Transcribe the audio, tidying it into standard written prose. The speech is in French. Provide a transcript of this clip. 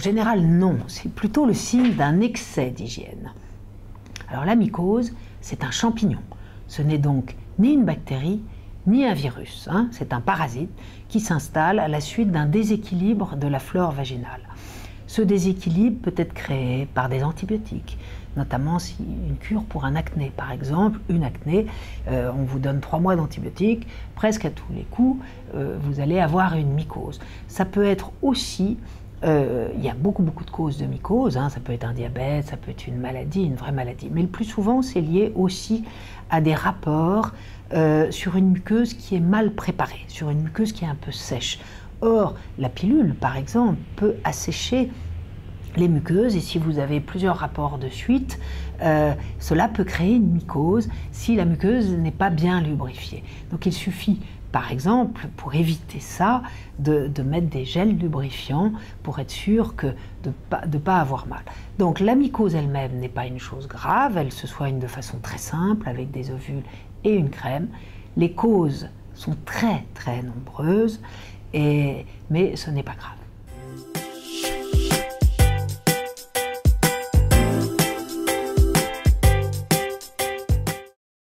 général, non. C'est plutôt le signe d'un excès d'hygiène. Alors la mycose, c'est un champignon. Ce n'est donc ni une bactérie, ni un virus. C'est un parasite qui s'installe à la suite d'un déséquilibre de la flore vaginale. Ce déséquilibre peut être créé par des antibiotiques, notamment si une cure pour un acné, par exemple, une acné, on vous donne 3 mois d'antibiotiques, presque à tous les coups, vous allez avoir une mycose. Ça peut être aussi, il y a beaucoup de causes de mycose, ça peut être un diabète, ça peut être une maladie, une vraie maladie, mais le plus souvent c'est lié aussi à des rapports sur une muqueuse qui est mal préparée, sur une muqueuse qui est un peu sèche. Or, la pilule, par exemple, peut assécher les muqueuses, et si vous avez plusieurs rapports de suite, cela peut créer une mycose si la muqueuse n'est pas bien lubrifiée. Donc il suffit, par exemple, pour éviter ça, de mettre des gels lubrifiants pour être sûr de ne pas avoir mal. Donc la mycose elle-même n'est pas une chose grave, elle se soigne de façon très simple avec des ovules et une crème. Les causes sont très nombreuses, mais ce n'est pas grave.